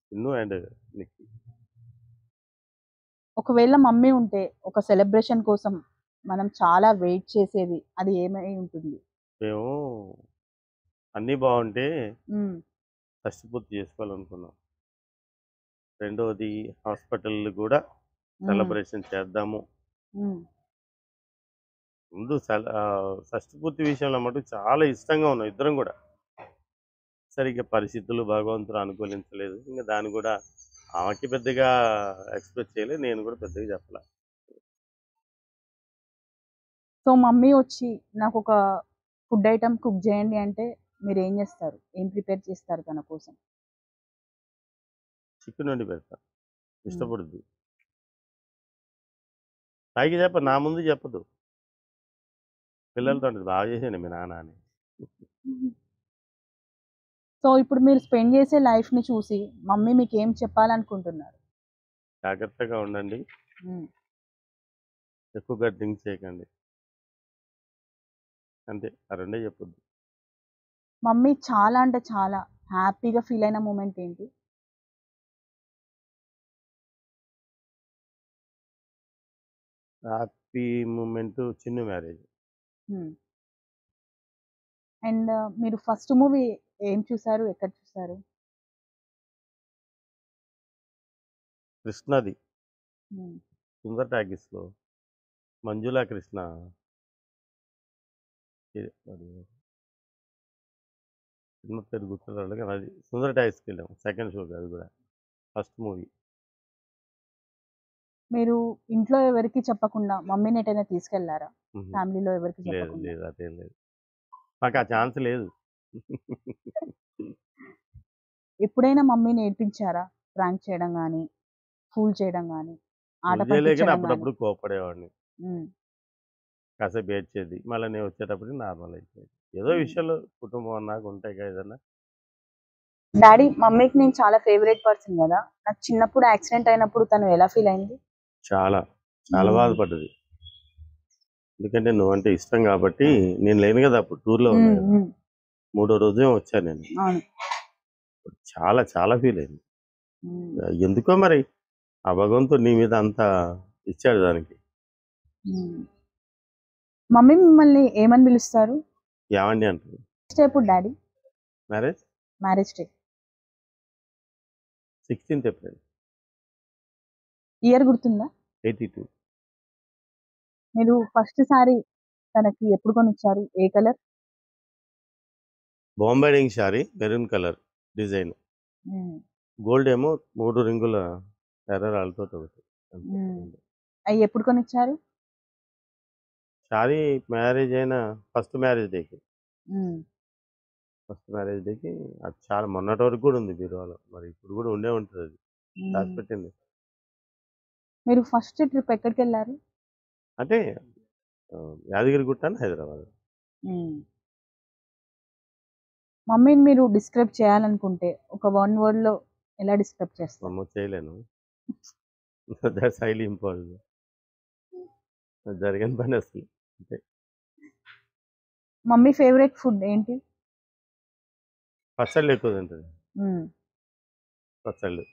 చిన్ను అండ్ నిక్కీ.
ఒకవేళ మమ్మీ ఉంటే ఒక సెలబ్రేషన్ కోసం మనం చాలా వెయిట్ చేసేది అది ఏమై ఉంటుంది?
మేము అన్నీ బాగుంటే
హ్మ్.
షష్టి పూర్తి చేసుకోవాలనుకున్నాం. రెండోది హాస్పిటల్ కూడా
హ్మ్.
సెలబ్రేషన్ చేద్దాము.
హ్మ్.
ముందు షష్టి పూర్తి విషయంలో మటుకు చాలా ఇష్టంగా ఉన్నాం ఇద్దరం కూడా. సరిగ్గా పరిస్థితులు భగవంతుడు అనుకూలించలేదు. ఇంకా దాన్ని కూడా ఆమెకి పెద్దగా ఎక్స్‌ప్రెస్ చేయలేదు. నేను కూడా పెద్దగా చెప్పలా.
సో, మమ్మీ వచ్చి నాకొక ఫుడ్ ఐటెమ్ కుక్ చేయండి అంటే మీరేం చేస్తారు? ఏం ప్రిపేర్ చేస్తారు తన కోసం?
చికెన్ వండి పెడతా.
హ్మ్.
ఇష్టపడుద్ది. పైకి చెప్పదు. నా ముందు చెప్పదు. పిల్లలతో అంటది బాగా చేసాడు మీ నాన్న అని.
సో, ఇప్పుడు మీరు స్పెండ్ చేసే లైఫ్‌ని చూసి మమ్మీ మీకేం చెప్పాలనుకుంటున్నారు?
జాగ్రత్తగా ఉండండి.
హ్మ్.
ఎక్కువగా డ్రింక్ చేయకండి. అంతే. ఆ రెండే చెప్పుద్ది.
మమ్మీ చాలా అంటే చాలా హ్యాపీగా ఫీల్ అయిన మూమెంట్ ఏంటి?
Happy moment Chinnu marriage.
Hmm. And మీరు ఫస్ట్ మూవీ ఏం చూసారు? ఎక్కడ చూసారు?
కృష్ణది.
హ్మ్.
సుందర్ టాకీస్‌లో. మంజులా కృష్ణ. అది సినిమా పేరు గుర్తురాలేదు కానీ అది సుందర్ టాకీస్‌కెళ్ళాం. సెకండ్ షోకి అది కూడా. First movie.
మీరు ఇంట్లో ఎవరికీ చెప్పకుండా మమ్మీని ఎటైనా తీసుకెళ్లారా?
హుహు.
ఫ్యామిలీలో ఎవరికీ
లేదు.
చెప్పకుండా?
లేదు. అదేం లేదు. నాకు ఆ ఛాన్స్ లేదు.
ఎప్పుడైనా మమ్మీని ఏడిపించారా? ప్రాంక్ చేయడం గాని, ఫూల్ చేయడం గాని, ఆట
ఫుల్ చేయలే కానీ
పట్టించడం గాని?
అప్పుడప్పుడు కోప్పడేవాడిని.
హ్మ్.
కాసేపు ఏడ్చేది. మళ్ళీ నేను వచ్చేటప్పటికి నార్మల్ అయిపోయేది. ఏదో
హ్మ్.
విషయాలు కుటుంబం అన్నాక ఉంటాయి కదా ఏదన్నా.
డాడీ మమ్మీకి నేను చాలా ఫేవరెట్ పర్సన్ గదా! నాకు చిన్నప్పుడు యాక్సిడెంట్ అయినప్పుడు తను ఎలా ఫీల్ అయింది?
చాలా. చాలా
హ్మ్.
బాధపడ్డది. ఎందుకంటే నువ్వంటే ఇష్టం కాబట్టి నేను లేను కదా అప్పుడు టూర్‌లో ఉన్నా
హ్మ్.
కదా!
హ్మ్.
మూడో రోజేమో వచ్చాను నేను.
అవును.
చాలా చాలా ఫీల్ అయింది.
హ్మ్.
ఎందుకో మరి ఆ భగవంతుడు నీ మీద అంత ఇచ్చాడు దానికి.
హ్మ్. మమ్మీ మిమ్మల్ని ఏమని పిలుస్తారు?
యావండి అంటది.
నెక్స్ట్ ఎప్పుడు daddy
marriage
marriage day?
16th April
year గుర్తుందా?
82.
మీరు ఫస్ట్ సారీ తనకి ఎప్పుడు కొనిచ్చారు? ఏ colour?
Bombay Dyeing sari maroon colour design.
Hmm.
Gold ఏమో 3 రింగుల ఎర్ర రాళ్ళతోటి ఒకటి. అంతే.
హ్మ్. అయి ఎప్పుడు కొనిచ్చారు?
శారీ మ్యారేజ్ అయిన ఫస్ట్ మ్యారేజ్ డేకి.
హ్మ్.
ఫస్ట్ మ్యారేజ్ డేకి అది చాలా మొన్నటి వరకు కూడా ఉంది బీరువాలో. మరి ఇప్పుడు కూడా ఉండే ఉంటదది.
హ్మ్.
దాచిపెట్టింది.
మీరు ఫస్ట్ ట్రిప్ ఎక్కడికి వెళ్ళారు?
అంటే యాదగిరిగుట్ట అని హైదరాబాద్.
మమ్మీని మీరు డిస్క్రైబ్ చేయాలనుకుంటే ఒక 1 వర్డ్‌లో ఎలా డిస్క్రైబ్ చేస్తారు?
అమ్మో చేయలేను. That's highly impossible. జరగని పని అసలు. అంతే.
మమ్మీ ఫేవరెట్ ఫుడ్ ఏంటి?
పచ్చళ్ళు ఎక్కువ తింటది.
హ్మ్.
పచ్చళ్ళు.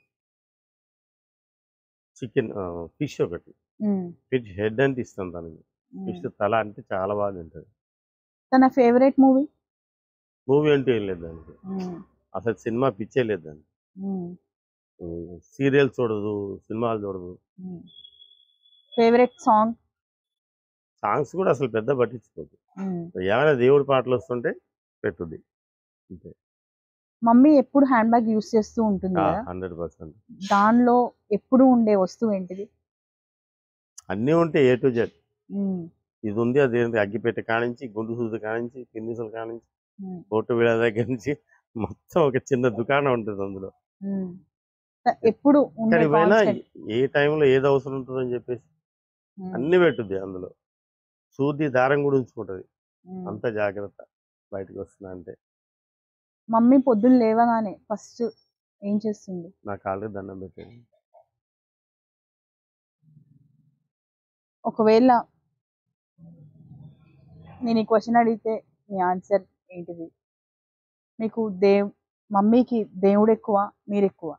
చికెన్ ఫిష్ ఒకటి.
హ్మ్.
ఫిష్ హెడ్ అంటే ఇష్టం తనకి. ఫిష్
హ్మ్.
తల అంటే చాలా బాగా తింటది.
తన ఫేవరెట్ మూవీ?
మూవీ అంటూ ఏం లేదు దానికి.
హ్మ్.
అసలు సినిమా పిచ్చే లేదు దానికి.
హ్మ్.
సీరియల్స్ చూడదు, సినిమాలు చూడదు.
హ్మ్. Favourite song?
సాంగ్స్ కూడా అసలు పెద్ద పట్టించుకోదు.
హ్మ్.
ఏమైనా దేవుడి పాటలు వస్తుంటే పెట్టుద్ది. అంతే.
మమ్మీ ఎప్పుడు హ్యాండ్ బ్యాగ్ యూజ్ చేస్తూ ఉంటుంది కదా!
100%.
దానిలో ఎప్పుడు ఉండే వస్తువు ఏంటిది?
అన్నీ ఉంటే ఏ టు జెడ్.
హ్మ్.
ఇది ఉంది, అది ఉంది, అగ్గిపెట్టె కానించి, గుండు సూది కానించి, పిన్నిసులు కానించి,
హ్మ్.
బొట్టు బిళ్ళ దగ్గర నుంచి మొత్తం ఒక చిన్న దుకాణం ఉంటుంది అందులో.
హ్మ్. ఎప్పుడు ఉండే
ఎక్కడికి పోయినా
కాన్స్టెంట్.
ఏ టైంలో ఏది అవసరం ఉంటుందని చెప్పేసి
హ్మ్.
అన్నీ పెట్టుద్ది అందులో. సూది దారం కూడా ఉంచుకుంటుంది.
హ్మ్.
అంత జాగ్రత్త బయటకు వస్తున్నా అంటే.
మమ్మీ పొద్దున్న లేవగానే ఫస్ట్ ఏం చేస్తుంది?
నా కాళ్ళకి దండం పెట్టేది.
ఒకవేళ నేను ఈ క్వెషన్ అడిగితే మీ ఆన్సర్ ఏంటిది? మీకు మమ్మీకి దేవుడెక్కువ, మీరెక్కువ?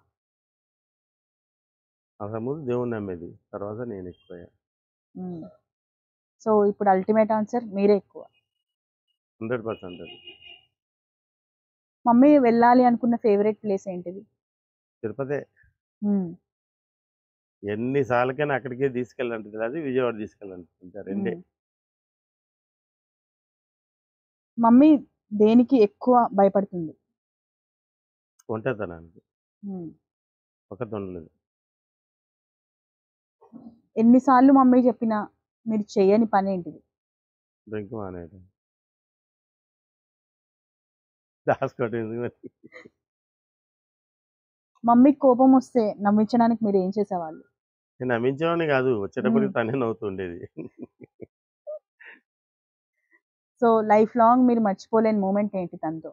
అసలు ముందు దేవుని నమ్మేది, తర్వాత నేను ఎక్కువ.
హ్మ్. సో, ఇప్పుడు అల్టిమేట్ ఆన్సర్ మీరే ఎక్కువ.
100% అది.
మమ్మీ వెళ్ళాలి అనుకున్న ఫేవరెట్ ప్లేస్ ఏంటిది?
తిరుపతే.
హ్మ్.
ఎన్నిసార్లకైనా అక్కడికే తీసుకెళ్ళంటుంది, అది విజయవాడ తీసుకెళ్ళంటుంది, ఇంకా రెండే.
హ్మ్. మమ్మీ దేనికి ఎక్కువ భయపడుతుంది?
ఒంటరితనానికి.
హ్మ్.
ఒకటి ఉండలేదు.
ఎన్ని సార్లు మమ్మీ చెప్పినా మీరు చెయ్యని పనేంటిది?
డ్రింక్ మానేయడం. దాచుకోవడం ఎందుకు మరి?
మమ్మీకి కోపం వస్తే నవ్వించడానికి మీరు ఏం చేసేవాళ్ళు?
నేను నమ్మించేవాడిని కాదు,
హ్మ్.
వచ్చేటప్పటికి తనే నవ్వుతుండేది.
సో, లైఫ్ లాంగ్ మీరు మర్చిపోలేని మూమెంట్ ఏంటి తనతో?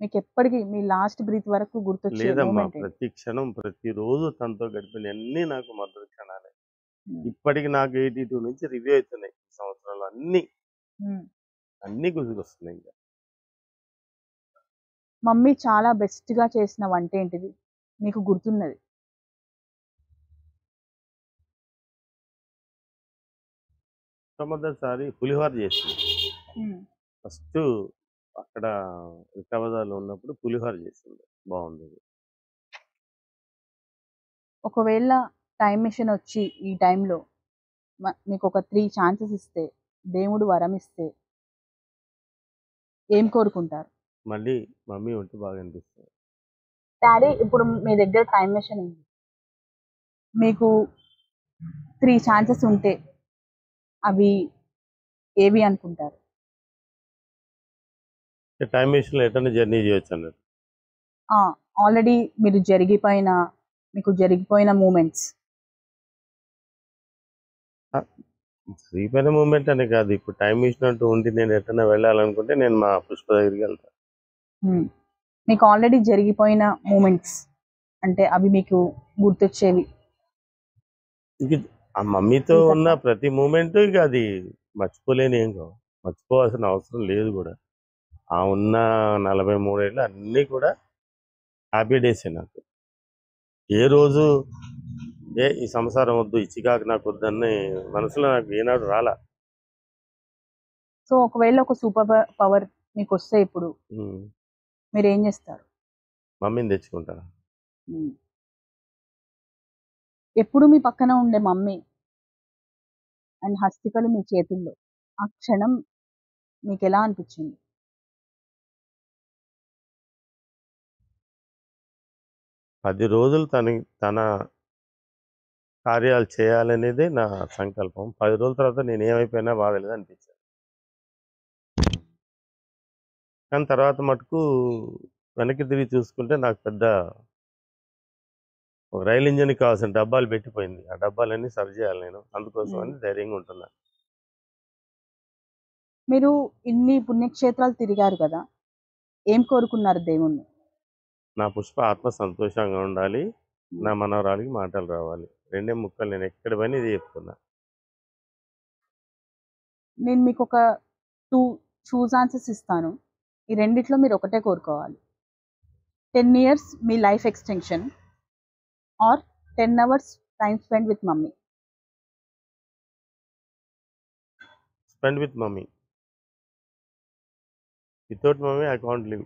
మీకెప్పటికి మీ లాస్ట్ బ్రీత్ వరకు గుర్తొచ్చే
లేదమ్మా,
మూమెంట్ ఏంటి?
ప్రతి క్షణం ప్రతిరోజు తనతో గడిపిన అన్నీ నాకు మధుర క్షణాలే.
హ్మ్.
ఇప్పటికి నాకు 82 నుంచి రివ్యూ అవుతున్నాయి ఈ సంవత్సరంలో, అన్నీ
హ్మ్.
అన్నీ గుర్తుకొస్తున్నాయి ఇంకా.
మమ్మీ చాలా బెస్ట్‌గా చేసిన వంటేంటిది? మీకు గుర్తున్నది?
మొట్టమొదటిసారి పులిహోర చేసింది.
హ్మ్.
ఫస్ట్ అక్కడ వికారాబాద్‌లో ఉన్నప్పుడు పులిహోర చేసింది. బాగుండేది.
ఒకవేళ టైమ్ మెషిన్ వచ్చి ఈ టైంలో మీకొక 3 ఛాన్సెస్ ఇస్తే, దేవుడు వరమిస్తే ఏం కోరుకుంటారు?
మళ్ళీ మమ్మీ ఉంటే బాగా అనిపిస్తుంది.
డాడీ ఇప్పుడు మీ దగ్గర టైమ్ మెషిన్ ఉంది. మీకు 3 ఛాన్సెస్ ఉంటే అవి ఏవి అనుకుంటారు?
టైం మెషిన్‌లో ఎటన్నా జర్నీ చేయొచ్చు అన్నట్టు.
ఆ! ఆల్రెడీ మీకు జరిగిపోయిన మూమెంట్స్.
శ్రీపైన మూమెంట్ అనే కాదు, ఇప్పుడు టైం మెషిన్ అంటూ ఉండి నేను ఎటన్నా వెళ్ళాలనుకుంటే నేను మా పుష్ప దగ్గరికి వెళ్తాను.
హ్మ్. మీకు ఆల్రెడీ జరిగిపోయిన మూమెంట్స్ అంటే అవి మీకు గుర్తొచ్చేవి.
ఇంక ఆ మమ్మీతో
ఇవి
ఉన్న
తప్ప.
ప్రతి మూమెంట్ ఇక అది మర్చిపోలేని ఏం కావు. మర్చిపోవాల్సిన అవసరం లేదు కూడా. ఆ ఉన్న 43 ఏళ్ళు అన్నీ కూడా హ్యాపీ డేసే నాకు. ఏ రోజు ఈ సంసారం వద్దు, ఈ చికాకు నాకు వద్దని మనసులో నాకు ఏనాడు రాలా.
సో, ఒకవేళ ఒక సూపర్ పవర్ మీకొస్తే ఇప్పుడు
ఉమ్.
మీరేం జేస్తారు?
మమ్మీని తెచ్చుకుంటా.
హ్మ్. ఎప్పుడు మీ పక్కన ఉండే మమ్మీ అండ్ హస్తికలు మీ చేతుల్లో. ఆ క్షణం మీకెలా అనిపిచ్చింది?
10 రోజులు తన కార్యాలు చేయాలనేదే నా సంకల్పం. 10 రోజుల తర్వాత నేను ఏమైపోయినా బాధలేదు అనిపించింది. కానీ తర్వాత మటుకు వెనక్కి తిరిగి చూసుకుంటే నాకు పెద్ద ఒక రైలు ఇంజన్కి కావాల్సిన డబ్బాలు పెట్టిపోయింది, ఆ డబ్బాలన్నీ సరి చేయాలి నేను, అందుకోసం అని
మ్మ్.
ధైర్యంగా ఉంటున్నా.
మీరు ఇన్ని పుణ్యక్షేత్రాలు తిరిగారు కదా, ఏం కోరుకున్నారు దేవుణ్ణి?
నా పుష్ప ఆత్మ సంతోషంగా ఉండాలి, నా మనవరాలికి మాటలు రావాలి, రెండే ముక్కలు. నేను ఎక్కడ పని ఇది చెప్తున్నా.
నేను మీకు ఒక 2 చూస్ ఆన్సర్స్ ఇస్తాను, ఈ రెండిట్లో మీరు ఒకటే కోరుకోవాలి. 10 ఇయర్స్ మీ life extension or 10 hours time spend with mummy.
Spend with mummy. Without mummy I can't live.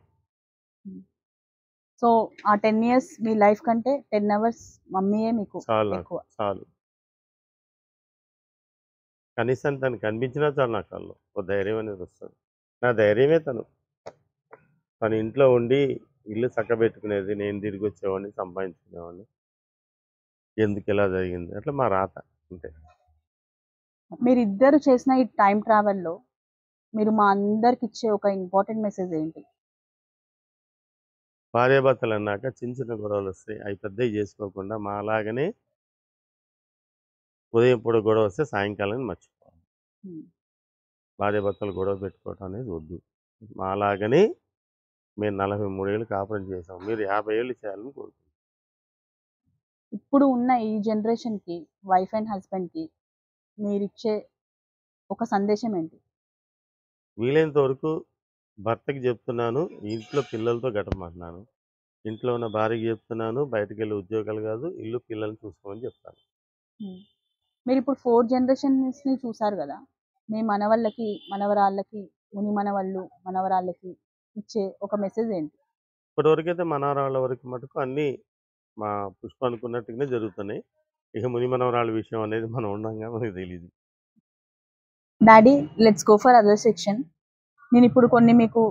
So ఆ 10 ఇయర్స్ మీ లైఫ్ కంటే 10 అవర్స్ మమ్మీయే మీకు
చాలు నాకు,
ఎక్కువ.
చాలు. కనీసం తను కనిపించినా చాలు నా కళ్ళు, ఒక ధైర్యం అనేది వస్తుంది. నా ధైర్యమే తను. తను ఇంట్లో ఉండి ఇల్లు చక్కబెట్టుకునేది, నేను తిరిగి వచ్చేవాడిని, సంపాదించుకునేవాడిని. ఎందుకు ఇలా జరిగింది అట్లా మా రాత అంతే.
మీరిద్దరు చేసిన ఈ టైం ట్రావెల్లో మీరు మా అందరికి ఇచ్చే ఒక ఇంపార్టెంట్ మెసేజ్ ఏంటి?
భార్యాభర్తలు అన్నాక చిన్న చిన్న గొడవలు వస్తాయి, అవి పెద్దవి చేసుకోకుండా మా అలాగనే ఉదయం పూట గొడవ వస్తే సాయంకాలం మర్చిపోవాలి.
Hmm.
భార్యాభర్తలు గొడవ పెట్టుకోవటం అనేది వద్దు. మా అలాగనే మేము 43 ఏళ్ళు కాపురం చేసాం, మీరు 50 ఏళ్ళు చేయాలని కోరుకుంటున్నాం.
ఇప్పుడు ఉన్న ఈ జనరేషన్కి, వైఫ్ అండ్ హస్బెండ్కి మీరిచ్చే ఒక సందేశం ఏంటి?
వీలైనంత వరకు భర్తకి చెప్తున్నాను, ఇంట్లో పిల్లలతో గడపమంటున్నాను. ఇంట్లో ఉన్న భార్యకి చెప్తున్నాను, బయటకు వెళ్ళి ఉద్యోగాలు కాదు, ఇల్లు పిల్లల్ని చూసుకోమని చెప్తాను.
మీరు ఇప్పుడు 4 జనరేషన్స్ని చూసారు కదా, మీ మనవళ్ళకి, మనవరాళ్ళకి, ముని మనవళ్ళు, మనవరాళ్ళకి ఇచ్చే ఒక మెసేజ్ ఏంటి?
ఇప్పటివరకైతే మనవరాళ్ళ వరకు మటుకు అన్నీ మా పుష్ప అనుకున్నట్టుగానే జరుగుతున్నాయి. ఇక ముని మనవరాళ్ళ విషయం అనేది మనం ఉండంగా మనకు తెలియదు.
Daddy, let's go for other section. నేను ఇప్పుడు కొన్ని మీకు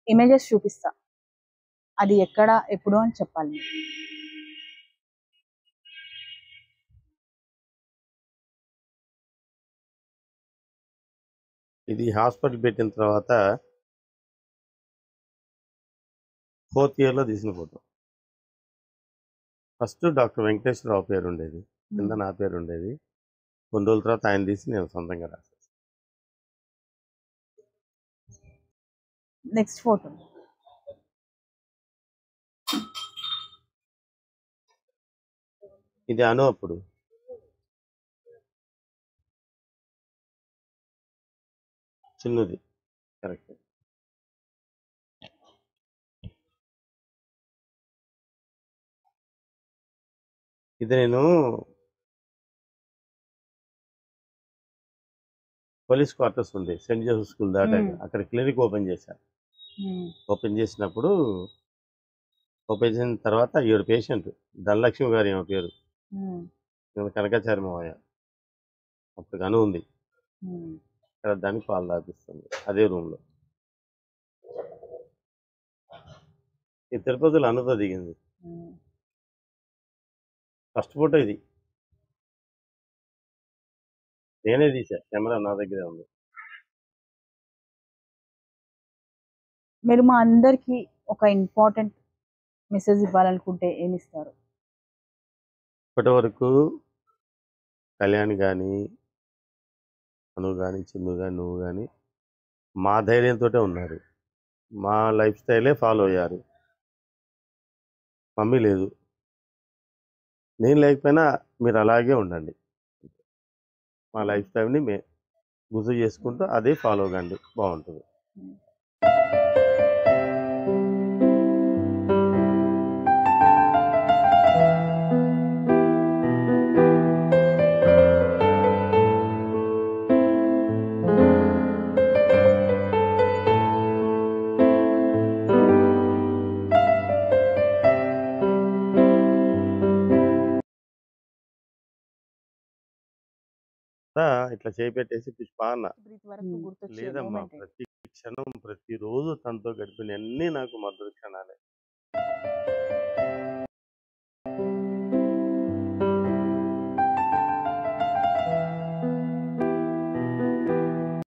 ఇమేజెస్ చూపిస్తా, అది ఎక్కడ ఎప్పుడు అని చెప్పాలి.
ఇది హాస్పిటల్ పెట్టిన తర్వాత 4th ఇయర్లో తీసిన ఫోటో. ఫస్ట్ డాక్టర్ వెంకటేశ్వరరావు పేరు ఉండేది, కింద నా పేరు ఉండేది. కొన్ని రోజుల తర్వాత ఆయన తీసి నేను సొంతంగా రాశాను.
Next photo.
ఇది అను అప్పుడు చిన్నది, కరెక్ట్. ఇది నేను పోలీస్ క్వార్టర్స్ ఉంది, సెయింట్ జోసెఫ్ స్కూల్ దాటాక అక్కడ క్లినిక్ ఓపెన్ చేశాను. ఓపెన్ చేసిన తర్వాత 7 పేషెంట్, ధనలక్ష్మి గారు ఏమో పేరు, కనకాచార్య మావయ్య, అప్పుడు అను ఉంది. ఇక్కడ దానికి పాలు తాపిస్తుంది అదే రూమ్లో. ఈ తిరుపతిలో అనుతో దిగింది ఫస్ట్ ఫోటో. ఇది నేనే తీసా, కెమెరా నా దగ్గరే ఉంది.
మీరు మా అందరికి ఒక ఇంపార్టెంట్ మెసేజ్ ఇవ్వాలనుకుంటే ఏమి ఇస్తారు?
ఇప్పటి వరకు కళ్యాణ్ కానీ, అను కానీ, చిన్ను కానీ, నువ్వు కానీ మా ధైర్యంతో ఉన్నారు, మా లైఫ్ స్టైలే ఫాలో అయ్యారు. మమ్మీ లేదు, నేను లేకపోయినా మీరు అలాగే ఉండండి. మా లైఫ్ స్టైల్ని గుర్తు చేసుకుంటూ అదే ఫాలో కండి, బాగుంటుంది. ఇట్లా చేపెట్టేసి పుష్ప అన్న. లేదమ్మా, ప్రతి క్షణం ప్రతిరోజు తనతో గడిపిన అన్నీ నాకు మధుర క్షణాలే.